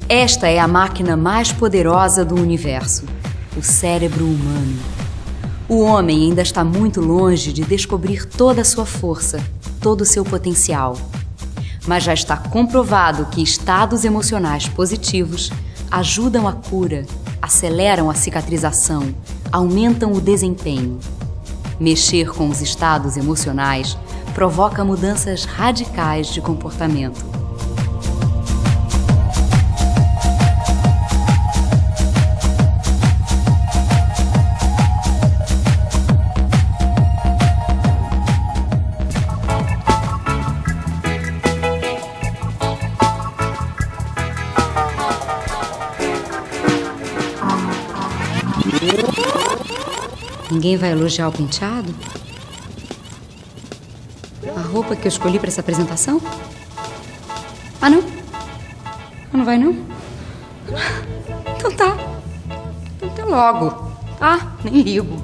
Esta é a máquina mais poderosa do universo, o cérebro humano. O homem ainda está muito longe de descobrir toda a sua força, todo o seu potencial. Mas já está comprovado que estados emocionais positivos ajudam a cura, aceleram a cicatrização, aumentam o desempenho. Mexer com os estados emocionais provoca mudanças radicais de comportamento. Ninguém vai elogiar o penteado? A roupa que eu escolhi para essa apresentação? Ah, não? Não vai, não? Então tá. Então até logo. Ah, nem ligo.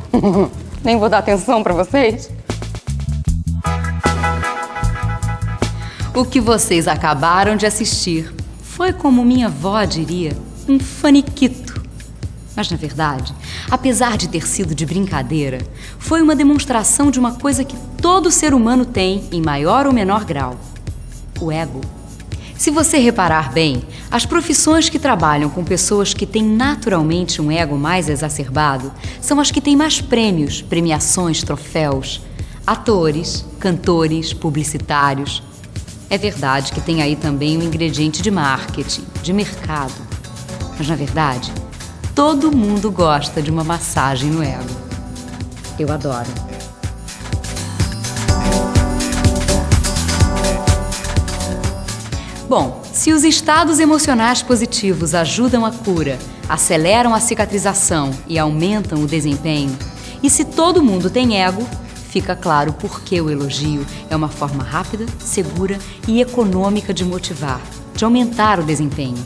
Nem vou dar atenção para vocês. O que vocês acabaram de assistir foi, como minha avó diria, um faniquito. Mas, na verdade, apesar de ter sido de brincadeira, foi uma demonstração de uma coisa que todo ser humano tem em maior ou menor grau: o ego. Se você reparar bem, as profissões que trabalham com pessoas que têm naturalmente um ego mais exacerbado são as que têm mais prêmios, premiações, troféus. Atores, cantores, publicitários. É verdade que tem aí também um ingrediente de marketing, de mercado. Mas, na verdade, todo mundo gosta de uma massagem no ego. Eu adoro. Bom, se os estados emocionais positivos ajudam a cura, aceleram a cicatrização e aumentam o desempenho, e se todo mundo tem ego, fica claro por que o elogio é uma forma rápida, segura e econômica de motivar, de aumentar o desempenho.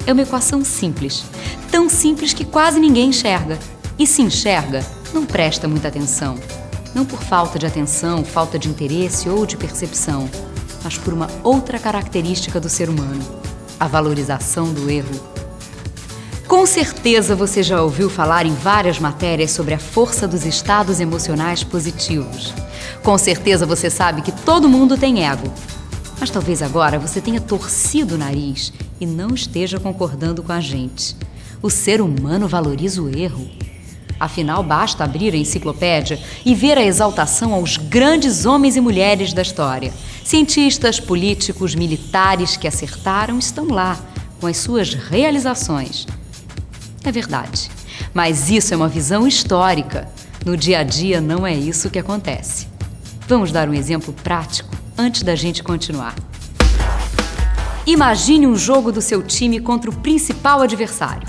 É uma equação simples, tão simples que quase ninguém enxerga. E se enxerga, não presta muita atenção. Não por falta de atenção, falta de interesse ou de percepção, mas por uma outra característica do ser humano: a valorização do erro. Com certeza você já ouviu falar em várias matérias sobre a força dos estados emocionais positivos. Com certeza você sabe que todo mundo tem ego. Mas talvez agora você tenha torcido o nariz e não esteja concordando com a gente. O ser humano valoriza o erro. Afinal, basta abrir a enciclopédia e ver a exaltação aos grandes homens e mulheres da história. Cientistas, políticos, militares que acertaram estão lá, com as suas realizações. É verdade, mas isso é uma visão histórica. No dia a dia não é isso que acontece. Vamos dar um exemplo prático antes da gente continuar. Imagine um jogo do seu time contra o principal adversário.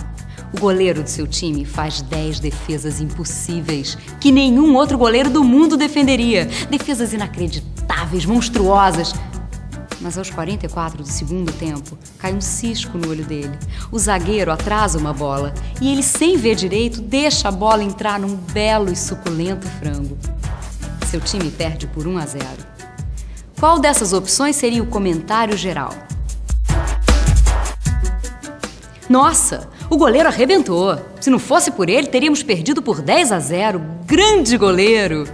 O goleiro do seu time faz 10 defesas impossíveis que nenhum outro goleiro do mundo defenderia. Defesas inacreditáveis, monstruosas. Mas aos 44 do segundo tempo, cai um cisco no olho dele. O zagueiro atrasa uma bola e ele, sem ver direito, deixa a bola entrar num belo e suculento frango. Seu time perde por 1-0. Qual dessas opções seria o comentário geral? Nossa, o goleiro arrebentou. Se não fosse por ele, teríamos perdido por 10-0. Grande goleiro!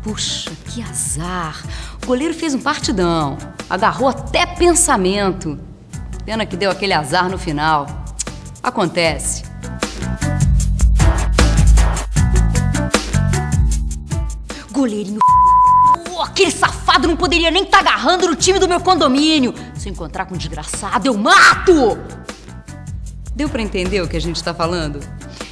Puxa, que azar! O goleiro fez um partidão. Agarrou até pensamento. Pena que deu aquele azar no final. Acontece. Goleirinho, aquele safado não poderia nem estar agarrando no time do meu condomínio. Se eu encontrar com um desgraçado, eu mato! Deu pra entender o que a gente tá falando?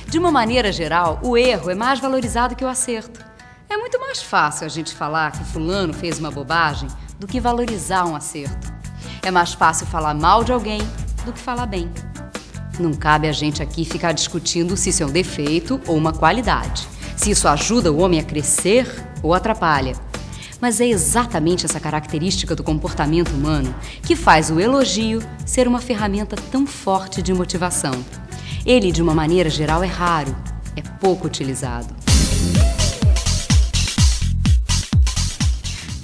De uma maneira geral, o erro é mais valorizado que o acerto. É muito mais fácil a gente falar que fulano fez uma bobagem do que valorizar um acerto. É mais fácil falar mal de alguém do que falar bem. Não cabe a gente aqui ficar discutindo se isso é um defeito ou uma qualidade, se isso ajuda o homem a crescer ou atrapalha. Mas é exatamente essa característica do comportamento humano que faz o elogio ser uma ferramenta tão forte de motivação. Ele, de uma maneira geral, é raro, é pouco utilizado.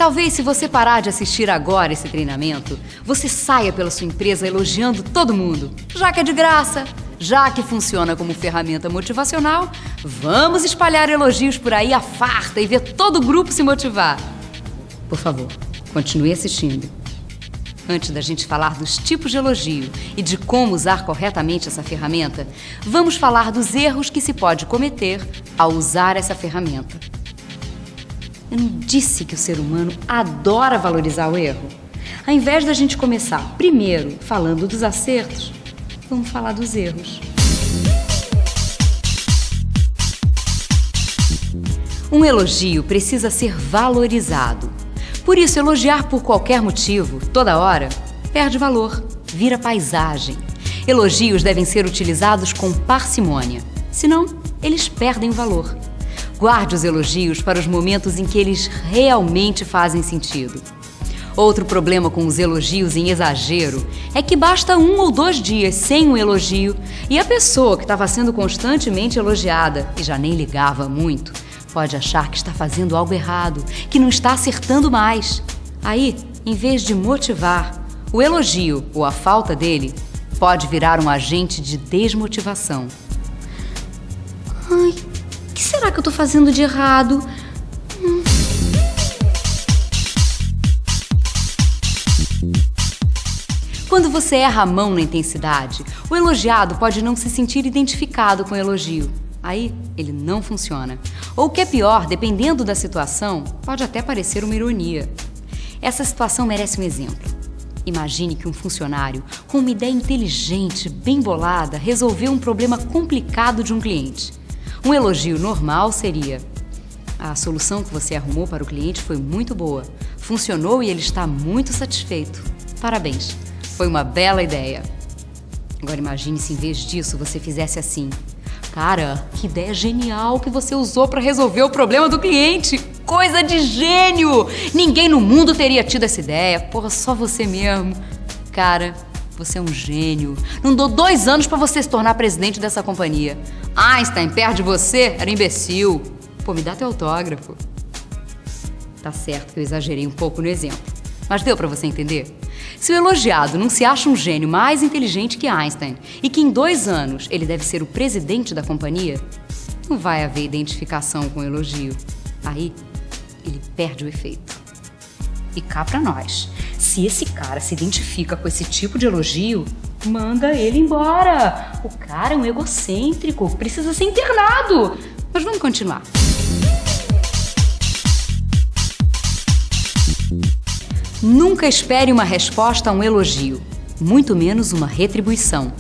Talvez, se você parar de assistir agora esse treinamento, você saia pela sua empresa elogiando todo mundo. Já que é de graça, já que funciona como ferramenta motivacional, vamos espalhar elogios por aí à farta e ver todo o grupo se motivar. Por favor, continue assistindo. Antes da gente falar dos tipos de elogio e de como usar corretamente essa ferramenta, vamos falar dos erros que se pode cometer ao usar essa ferramenta. Eu não disse que o ser humano adora valorizar o erro? Ao invés da gente começar primeiro falando dos acertos, vamos falar dos erros. Um elogio precisa ser valorizado. Por isso, elogiar por qualquer motivo, toda hora, perde valor, vira paisagem. Elogios devem ser utilizados com parcimônia, senão eles perdem valor. Guarde os elogios para os momentos em que eles realmente fazem sentido. Outro problema com os elogios em exagero é que basta 1 ou 2 dias sem um elogio e a pessoa que estava sendo constantemente elogiada e já nem ligava muito, pode achar que está fazendo algo errado, que não está acertando mais. Aí, em vez de motivar, o elogio ou a falta dele pode virar um agente de desmotivação. Ai, o que será que eu estou fazendo de errado? Quando você erra a mão na intensidade, o elogiado pode não se sentir identificado com o elogio. Aí, ele não funciona. Ou o que é pior, dependendo da situação, pode até parecer uma ironia. Essa situação merece um exemplo. Imagine que um funcionário, com uma ideia inteligente, bem bolada, resolveu um problema complicado de um cliente. Um elogio normal seria: a solução que você arrumou para o cliente foi muito boa, funcionou e ele está muito satisfeito. Parabéns, foi uma bela ideia. Agora imagine se em vez disso você fizesse assim: cara, que ideia genial que você usou para resolver o problema do cliente! Coisa de gênio! Ninguém no mundo teria tido essa ideia. Porra, só você mesmo. Cara, você é um gênio. Não dou 2 anos para você se tornar presidente dessa companhia. Einstein, perto de você, era um imbecil. Pô, me dá teu autógrafo. Tá certo que eu exagerei um pouco no exemplo, mas deu para você entender? Se o elogiado não se acha um gênio mais inteligente que Einstein e que em 2 anos ele deve ser o presidente da companhia, não vai haver identificação com o elogio. Aí, ele perde o efeito. E cá pra nós, se esse cara se identifica com esse tipo de elogio, manda ele embora. O cara é um egocêntrico, precisa ser internado. Mas vamos continuar. Nunca espere uma resposta a um elogio, muito menos uma retribuição.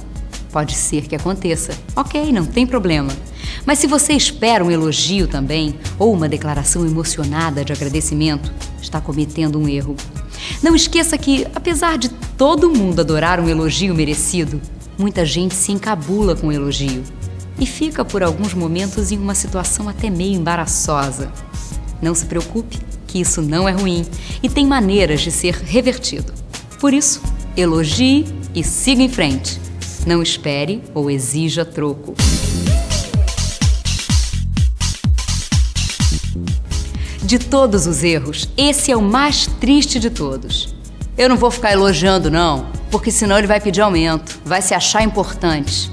Pode ser que aconteça. Ok, não tem problema. Mas se você espera um elogio também, ou uma declaração emocionada de agradecimento, está cometendo um erro. Não esqueça que, apesar de todo mundo adorar um elogio merecido, muita gente se encabula com o elogio e fica por alguns momentos em uma situação até meio embaraçosa. Não se preocupe, que isso não é ruim e tem maneiras de ser revertido. Por isso, elogie e siga em frente. Não espere ou exija troco. De todos os erros, esse é o mais triste de todos. Eu não vou ficar elogiando, não, porque senão ele vai pedir aumento, vai se achar importante.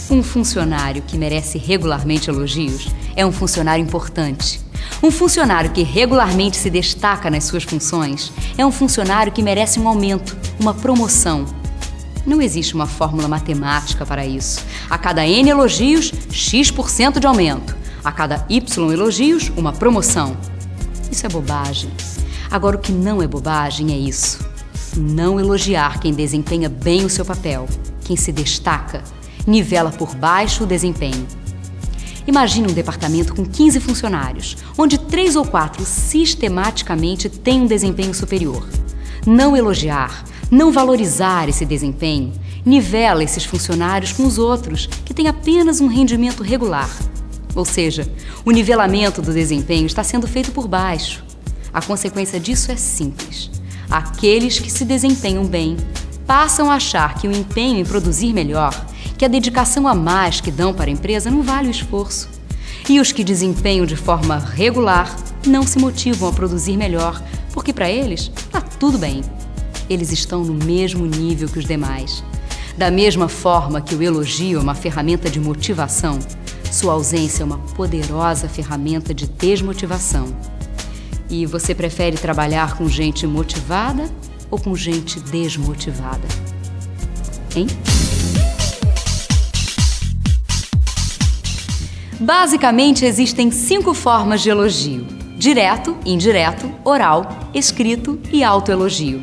Um funcionário que merece regularmente elogios é um funcionário importante. Um funcionário que regularmente se destaca nas suas funções é um funcionário que merece um aumento, uma promoção. Não existe uma fórmula matemática para isso. A cada N elogios, X% de aumento. A cada Y elogios, uma promoção. Isso é bobagem. Agora, o que não é bobagem é isso: não elogiar quem desempenha bem o seu papel, quem se destaca, nivela por baixo o desempenho. Imagine um departamento com 15 funcionários, onde 3 ou 4 sistematicamente têm um desempenho superior. Não elogiar, não valorizar esse desempenho, nivela esses funcionários com os outros, que têm apenas um rendimento regular. Ou seja, o nivelamento do desempenho está sendo feito por baixo. A consequência disso é simples. Aqueles que se desempenham bem passam a achar que o empenho em produzir melhor, que a dedicação a mais que dão para a empresa não vale o esforço. E os que desempenham de forma regular não se motivam a produzir melhor, porque para eles está tudo bem. Eles estão no mesmo nível que os demais. Da mesma forma que o elogio é uma ferramenta de motivação, sua ausência é uma poderosa ferramenta de desmotivação. E você prefere trabalhar com gente motivada ou com gente desmotivada? Hein? Basicamente, existem 5 formas de elogio: direto, indireto, oral, escrito e autoelogio.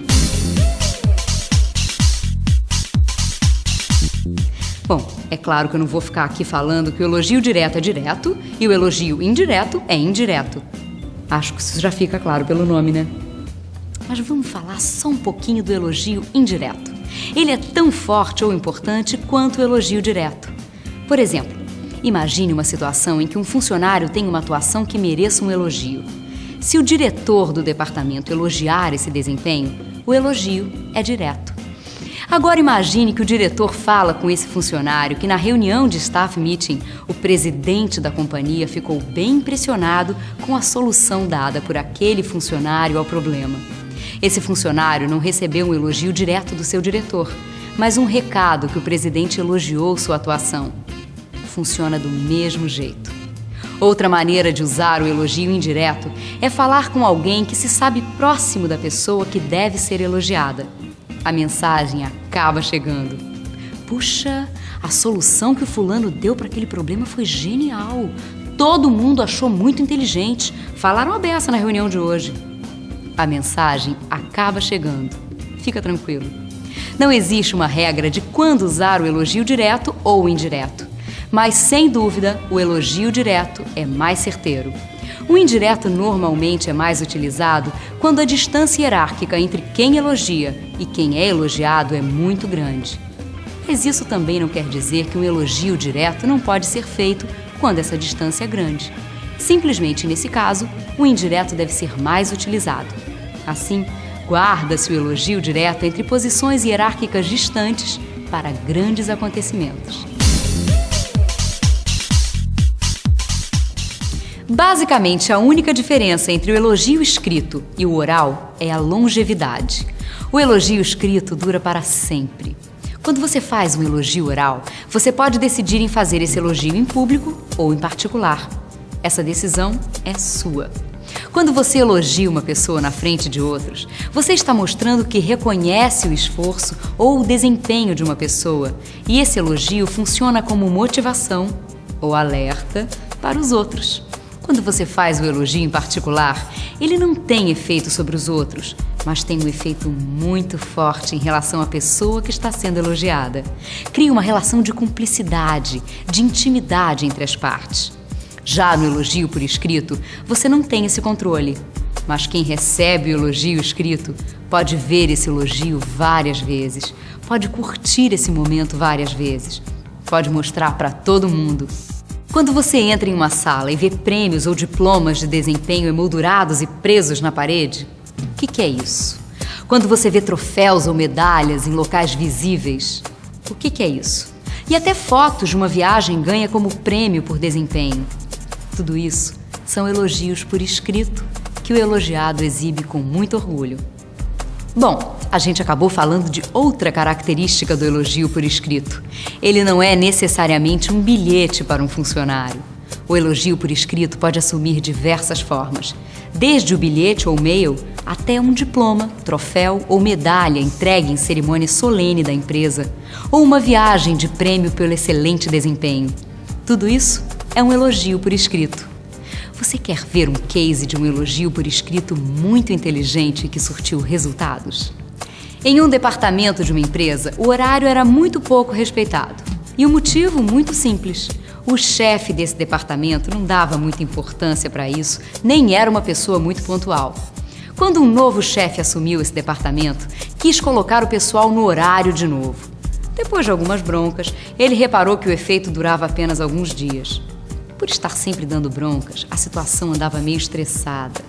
Bom, é claro que eu não vou ficar aqui falando que o elogio direto é direto e o elogio indireto é indireto. Acho que isso já fica claro pelo nome, né? Mas vamos falar só um pouquinho do elogio indireto. Ele é tão forte ou importante quanto o elogio direto. Por exemplo, imagine uma situação em que um funcionário tem uma atuação que mereça um elogio. Se o diretor do departamento elogiar esse desempenho, o elogio é direto. Agora imagine que o diretor fala com esse funcionário que na reunião de staff meeting, o presidente da companhia ficou bem impressionado com a solução dada por aquele funcionário ao problema. Esse funcionário não recebeu um elogio direto do seu diretor, mas um recado que o presidente elogiou sua atuação. Funciona do mesmo jeito. Outra maneira de usar o elogio indireto é falar com alguém que se sabe próximo da pessoa que deve ser elogiada. A mensagem acaba chegando. Puxa, a solução que o fulano deu para aquele problema foi genial. Todo mundo achou muito inteligente. Falaram a beça na reunião de hoje. A mensagem acaba chegando. Fica tranquilo. Não existe uma regra de quando usar o elogio direto ou indireto. Mas, sem dúvida, o elogio direto é mais certeiro. O indireto normalmente é mais utilizado quando a distância hierárquica entre quem elogia e quem é elogiado é muito grande. Mas isso também não quer dizer que um elogio direto não pode ser feito quando essa distância é grande. Simplesmente, nesse caso, o indireto deve ser mais utilizado. Assim, guarda-se o elogio direto entre posições hierárquicas distantes para grandes acontecimentos. Basicamente, a única diferença entre o elogio escrito e o oral é a longevidade. O elogio escrito dura para sempre. Quando você faz um elogio oral, você pode decidir em fazer esse elogio em público ou em particular. Essa decisão é sua. Quando você elogia uma pessoa na frente de outros, você está mostrando que reconhece o esforço ou o desempenho de uma pessoa, e esse elogio funciona como motivação ou alerta para os outros. Quando você faz o elogio em particular, ele não tem efeito sobre os outros, mas tem um efeito muito forte em relação à pessoa que está sendo elogiada. Cria uma relação de cumplicidade, de intimidade entre as partes. Já no elogio por escrito, você não tem esse controle, mas quem recebe o elogio escrito pode ver esse elogio várias vezes, pode curtir esse momento várias vezes, pode mostrar para todo mundo. Quando você entra em uma sala e vê prêmios ou diplomas de desempenho emoldurados e presos na parede, o que é isso? Quando você vê troféus ou medalhas em locais visíveis, o que é isso? E até fotos de uma viagem ganha como prêmio por desempenho. Tudo isso são elogios por escrito que o elogiado exibe com muito orgulho. Bom, a gente acabou falando de outra característica do elogio por escrito. Ele não é necessariamente um bilhete para um funcionário. O elogio por escrito pode assumir diversas formas, desde o bilhete ou mail até um diploma, troféu ou medalha entregue em cerimônia solene da empresa, ou uma viagem de prêmio pelo excelente desempenho. Tudo isso é um elogio por escrito. Você quer ver um case de um elogio por escrito muito inteligente que surtiu resultados? Em um departamento de uma empresa, o horário era muito pouco respeitado. E o motivo muito simples. O chefe desse departamento não dava muita importância para isso, nem era uma pessoa muito pontual. Quando um novo chefe assumiu esse departamento, quis colocar o pessoal no horário de novo. Depois de algumas broncas, ele reparou que o efeito durava apenas alguns dias. Por estar sempre dando broncas, a situação andava meio estressada.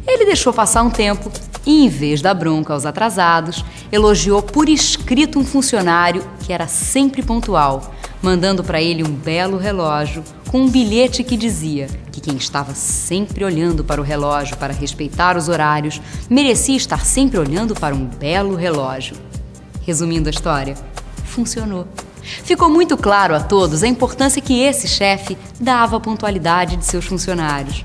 Ele deixou passar um tempo e, em vez da bronca aos atrasados, elogiou por escrito um funcionário que era sempre pontual, mandando para ele um belo relógio com um bilhete que dizia que quem estava sempre olhando para o relógio para respeitar os horários merecia estar sempre olhando para um belo relógio. Resumindo a história, funcionou. Ficou muito claro a todos a importância que esse chefe dava à pontualidade de seus funcionários.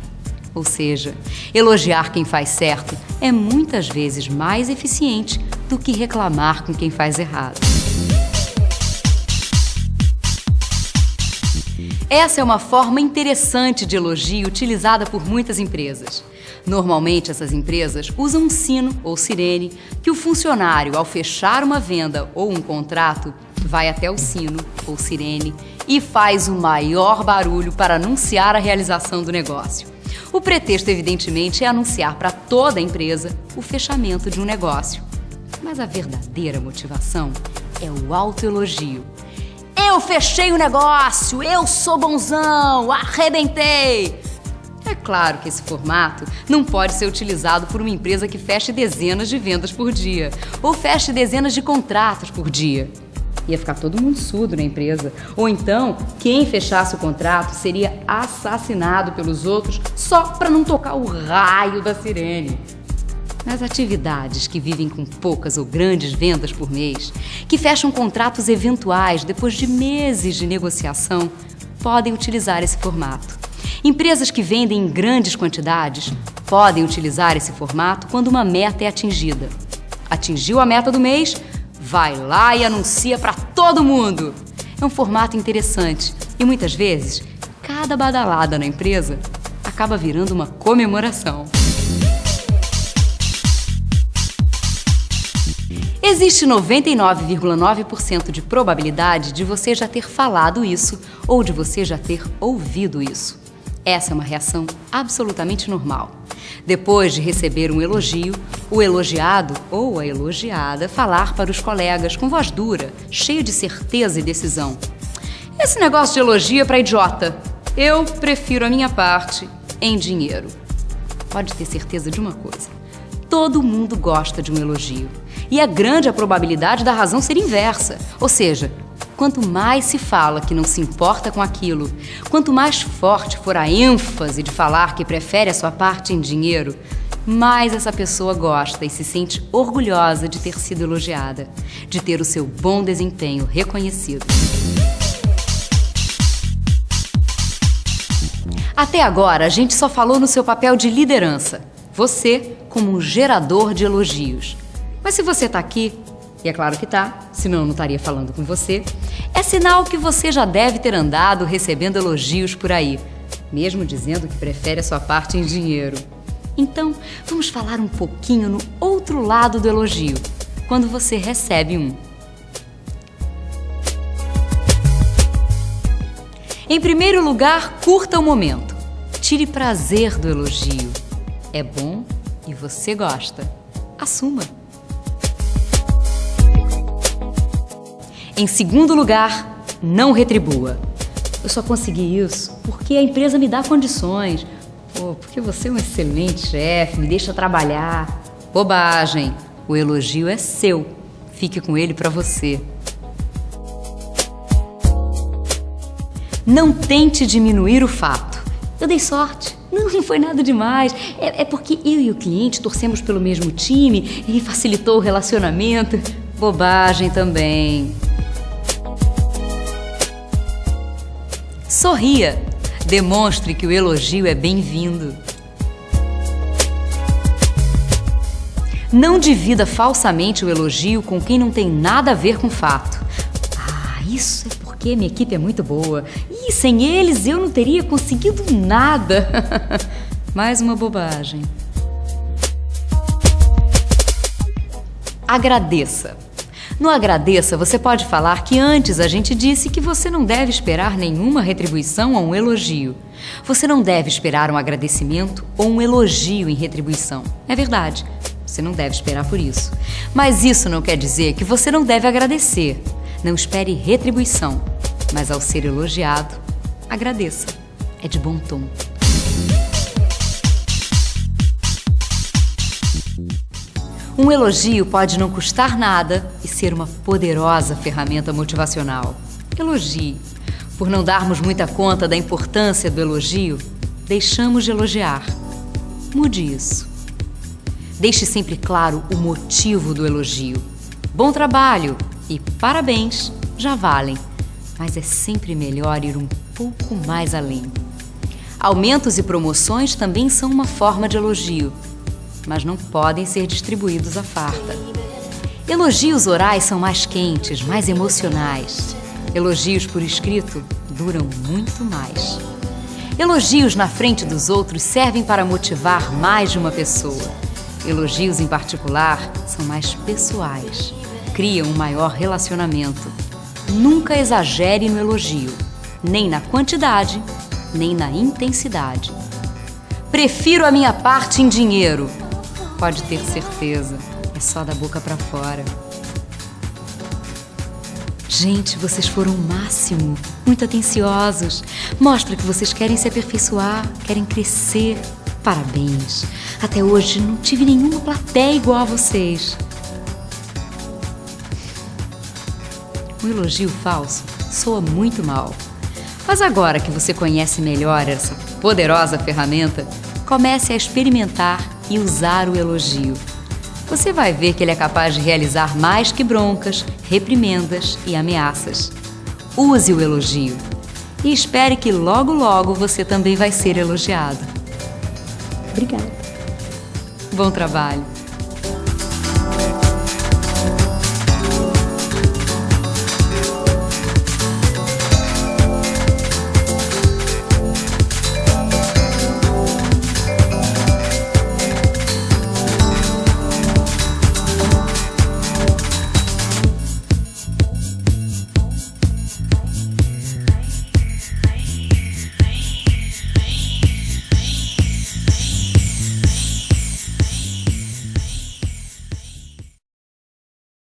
Ou seja, elogiar quem faz certo é muitas vezes mais eficiente do que reclamar com quem faz errado. Essa é uma forma interessante de elogio utilizada por muitas empresas. Normalmente, essas empresas usam um sino ou sirene que o funcionário, ao fechar uma venda ou um contrato, vai até o sino ou sirene e faz o maior barulho para anunciar a realização do negócio. O pretexto, evidentemente, é anunciar para toda a empresa o fechamento de um negócio. Mas a verdadeira motivação é o autoelogio. Eu fechei o negócio, eu sou bonzão, arrebentei! É claro que esse formato não pode ser utilizado por uma empresa que feche dezenas de vendas por dia ou feche dezenas de contratos por dia. Ia ficar todo mundo surdo na empresa. Ou então, quem fechasse o contrato seria assassinado pelos outros só para não tocar o raio da sirene. Nas atividades que vivem com poucas ou grandes vendas por mês, que fecham contratos eventuais depois de meses de negociação, podem utilizar esse formato. Empresas que vendem em grandes quantidades podem utilizar esse formato quando uma meta é atingida. Atingiu a meta do mês? Vai lá e anuncia para todo mundo. É um formato interessante e muitas vezes cada badalada na empresa acaba virando uma comemoração. Existe 99,9% de probabilidade de você já ter falado isso ou de você já ter ouvido isso. Essa é uma reação absolutamente normal. Depois de receber um elogio, o elogiado ou a elogiada falar para os colegas com voz dura, cheio de certeza e decisão: esse negócio de elogio é para idiota. Eu prefiro a minha parte em dinheiro. Pode ter certeza de uma coisa: todo mundo gosta de um elogio. E é grande a probabilidade da razão ser inversa. Ou seja, quanto mais se fala que não se importa com aquilo, quanto mais forte for a ênfase de falar que prefere a sua parte em dinheiro, mais essa pessoa gosta e se sente orgulhosa de ter sido elogiada, de ter o seu bom desempenho reconhecido. Até agora, a gente só falou no seu papel de liderança. Você como um gerador de elogios. Mas se você está aqui, e é claro que está, senão eu não estaria falando com você, é sinal que você já deve ter andado recebendo elogios por aí, mesmo dizendo que prefere a sua parte em dinheiro. Então, vamos falar um pouquinho no outro lado do elogio, quando você recebe um. Em primeiro lugar, curta o momento. Tire prazer do elogio. É bom e você gosta. Assuma. Em segundo lugar, não retribua. Eu só consegui isso porque a empresa me dá condições. Porque você é um excelente chefe, me deixa trabalhar. Bobagem. O elogio é seu. Fique com ele para você. Não tente diminuir o fato. Eu dei sorte. Não foi nada demais. É porque eu e o cliente torcemos pelo mesmo time e facilitou o relacionamento. Bobagem também. Sorria. Demonstre que o elogio é bem-vindo. Não divida falsamente o elogio com quem não tem nada a ver com o fato. Isso é porque minha equipe é muito boa. E sem eles eu não teria conseguido nada. Mais uma bobagem. Agradeça. No agradeça, você pode falar que antes a gente disse que você não deve esperar nenhuma retribuição a um elogio. Você não deve esperar um agradecimento ou um elogio em retribuição. É verdade, você não deve esperar por isso. Mas isso não quer dizer que você não deve agradecer. Não espere retribuição, mas ao ser elogiado, agradeça. É de bom tom. Um elogio pode não custar nada e ser uma poderosa ferramenta motivacional. Elogie. Por não darmos muita conta da importância do elogio, deixamos de elogiar. Mude isso. Deixe sempre claro o motivo do elogio. Bom trabalho e parabéns já valem, mas é sempre melhor ir um pouco mais além. Aumentos e promoções também são uma forma de elogio, mas não podem ser distribuídos à farta. Elogios orais são mais quentes, mais emocionais. Elogios por escrito duram muito mais. Elogios na frente dos outros servem para motivar mais de uma pessoa. Elogios em particular são mais pessoais, criam um maior relacionamento. Nunca exagere no elogio, nem na quantidade, nem na intensidade. Prefiro a minha parte em dinheiro. Pode ter certeza, é só da boca para fora. Gente, vocês foram o máximo, muito atenciosos. Mostra que vocês querem se aperfeiçoar, querem crescer. Parabéns! Até hoje não tive nenhuma plateia igual a vocês. Um elogio falso soa muito mal. Mas agora que você conhece melhor essa poderosa ferramenta, comece a experimentar e usar o elogio. Você vai ver que ele é capaz de realizar mais que broncas, reprimendas e ameaças. Use o elogio e espere que logo, logo você também vai ser elogiado. Obrigada. Bom trabalho.